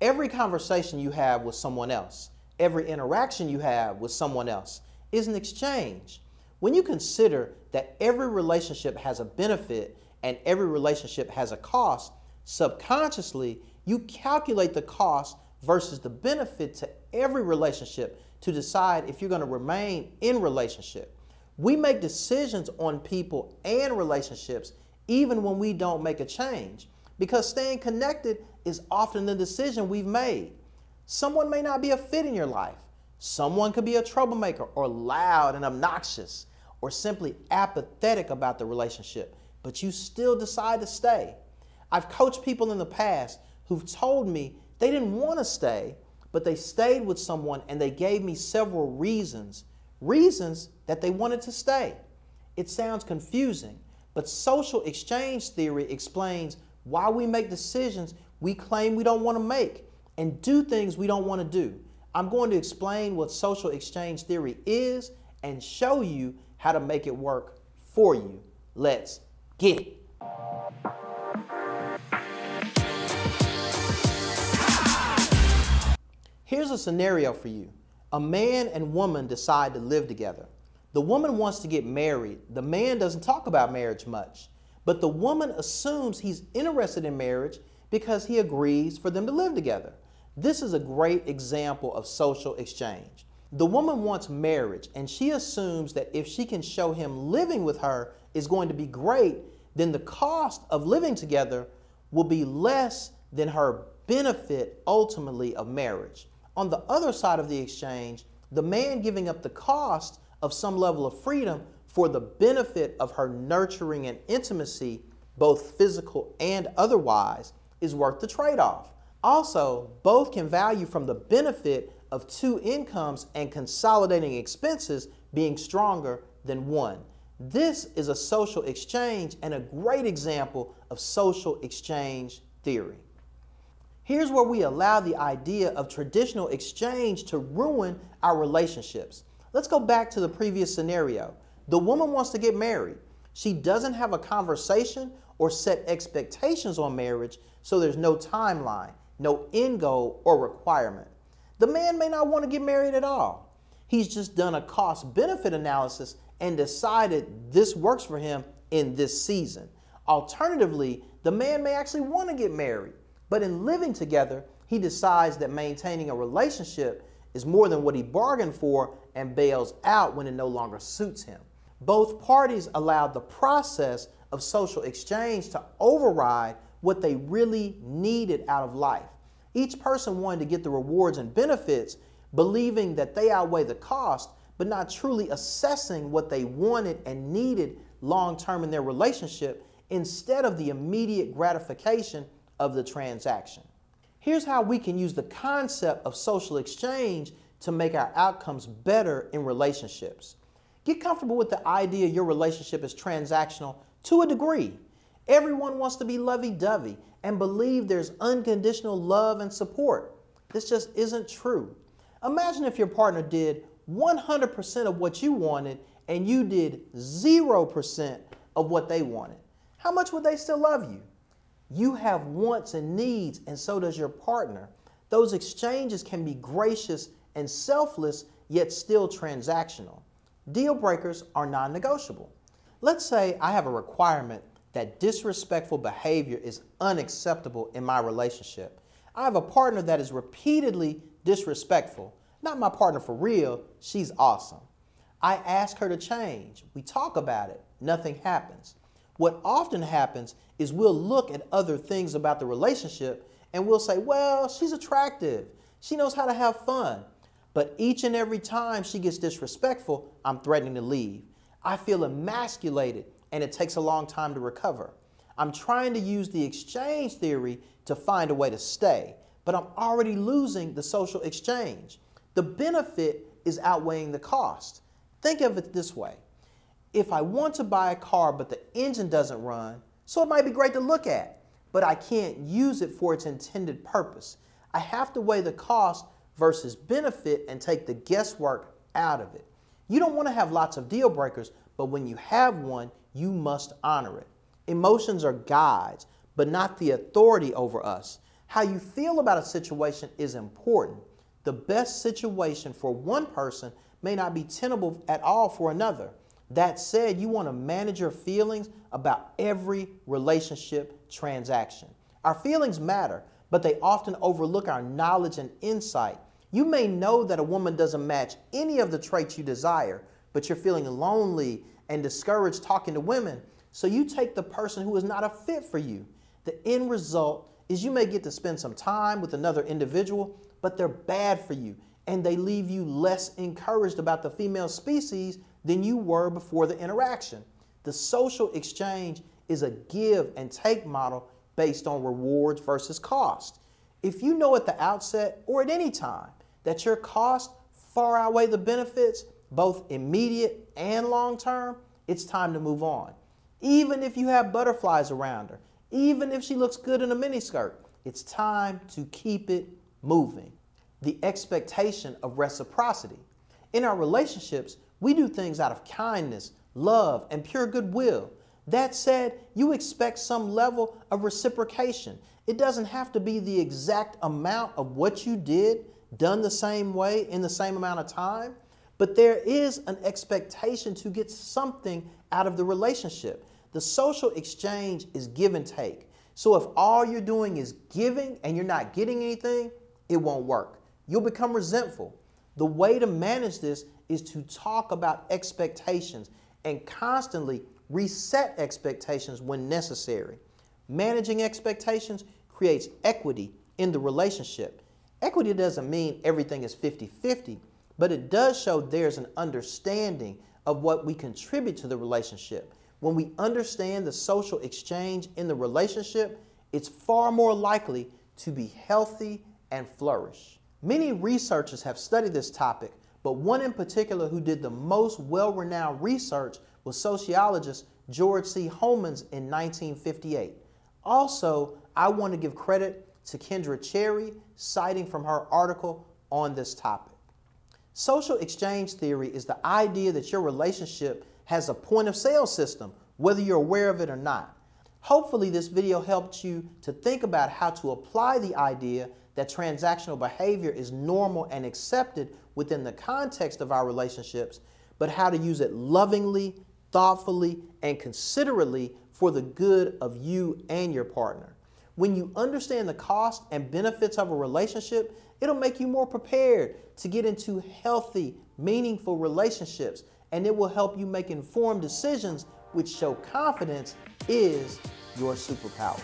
Every conversation you have with someone else, every interaction you have with someone else is an exchange. When you consider that every relationship has a benefit and every relationship has a cost, subconsciously you calculate the cost versus the benefit to every relationship to decide if you're going to remain in relationship. We make decisions on people and relationships even when we don't make a change, because staying connected is often the decision we've made. Someone may not be a fit in your life. Someone could be a troublemaker or loud and obnoxious or simply apathetic about the relationship, but you still decide to stay. I've coached people in the past who've told me they didn't want to stay, but they stayed with someone and they gave me several reasons that they wanted to stay. It sounds confusing, but social exchange theory explains why we make decisions we claim we don't want to make and do things we don't want to do. I'm going to explain what social exchange theory is and show you how to make it work for you. Let's get it. Here's a scenario for you. A man and woman decide to live together. The woman wants to get married. The man doesn't talk about marriage much, but the woman assumes he's interested in marriage because he agrees for them to live together. This is a great example of social exchange. The woman wants marriage and she assumes that if she can show him living with her is going to be great, then the cost of living together will be less than her benefit ultimately of marriage. On the other side of the exchange, the man giving up the cost of some level of freedom for the benefit of her nurturing and intimacy, both physical and otherwise, is worth the trade-off. Also, both can value from the benefit of two incomes and consolidating expenses being stronger than one. This is a social exchange and a great example of social exchange theory. Here's where we allow the idea of traditional exchange to ruin our relationships. Let's go back to the previous scenario. The woman wants to get married. She doesn't have a conversation or set expectations on marriage, so there's no timeline, no end goal or requirement. The man may not want to get married at all. He's just done a cost-benefit analysis and decided this works for him in this season. Alternatively, the man may actually want to get married, but in living together, he decides that maintaining a relationship is more than what he bargained for and bails out when it no longer suits him. Both parties allowed the process of social exchange to override what they really needed out of life. Each person wanted to get the rewards and benefits, believing that they outweigh the cost, but not truly assessing what they wanted and needed long-term in their relationship instead of the immediate gratification of the transaction. Here's how we can use the concept of social exchange to make our outcomes better in relationships. Get comfortable with the idea your relationship is transactional to a degree. Everyone wants to be lovey-dovey and believe there's unconditional love and support. This just isn't true. Imagine if your partner did 100% of what you wanted and you did 0% of what they wanted. How much would they still love you? You have wants and needs, and so does your partner. Those exchanges can be gracious and selfless, yet still transactional. Deal breakers are non-negotiable. Let's say I have a requirement that disrespectful behavior is unacceptable in my relationship. I have a partner that is repeatedly disrespectful. Not my partner for real, she's awesome. I ask her to change. We talk about it. Nothing happens. What often happens is we'll look at other things about the relationship and we'll say, well, she's attractive. She knows how to have fun. But each and every time she gets disrespectful, I'm threatening to leave. I feel emasculated and it takes a long time to recover. I'm trying to use the exchange theory to find a way to stay, but I'm already losing the social exchange. The benefit is outweighing the cost. Think of it this way. If I want to buy a car but the engine doesn't run, so it might be great to look at, but I can't use it for its intended purpose. I have to weigh the cost versus benefit and take the guesswork out of it. You don't want to have lots of deal breakers, but when you have one, you must honor it. Emotions are guides, but not the authority over us. How you feel about a situation is important. The best situation for one person may not be tenable at all for another. That said, you want to manage your feelings about every relationship transaction. Our feelings matter, but they often overlook our knowledge and insight. You may know that a woman doesn't match any of the traits you desire, but you're feeling lonely and discouraged talking to women, so you take the person who is not a fit for you. The end result is you may get to spend some time with another individual, but they're bad for you, and they leave you less encouraged about the female species than you were before the interaction. The social exchange is a give and take model based on rewards versus cost. If you know at the outset or at any time that your costs far outweigh the benefits, both immediate and long term, it's time to move on. Even if you have butterflies around her, even if she looks good in a miniskirt, it's time to keep it moving. The expectation of reciprocity. In our relationships, we do things out of kindness, love, and pure goodwill. That said, you expect some level of reciprocation. It doesn't have to be the exact amount of what you did, done the same way in the same amount of time, but there is an expectation to get something out of the relationship. The social exchange is give and take. So if all you're doing is giving and you're not getting anything, it won't work. You'll become resentful. The way to manage this is to talk about expectations and constantly reset expectations when necessary. Managing expectations creates equity in the relationship. Equity doesn't mean everything is 50-50, but it does show there's an understanding of what we contribute to the relationship. When we understand the social exchange in the relationship, it's far more likely to be healthy and flourish. Many researchers have studied this topic, but one in particular who did the most well-renowned research was sociologist George C. Homans in 1958. Also, I want to give credit to Kendra Cherry, citing from her article on this topic. Social exchange theory is the idea that your relationship has a point of sale system, whether you're aware of it or not. Hopefully this video helped you to think about how to apply the idea that transactional behavior is normal and accepted within the context of our relationships, but how to use it lovingly, thoughtfully, and considerately for the good of you and your partner. When you understand the cost and benefits of a relationship, it'll make you more prepared to get into healthy, meaningful relationships, and it will help you make informed decisions which show confidence is your superpower.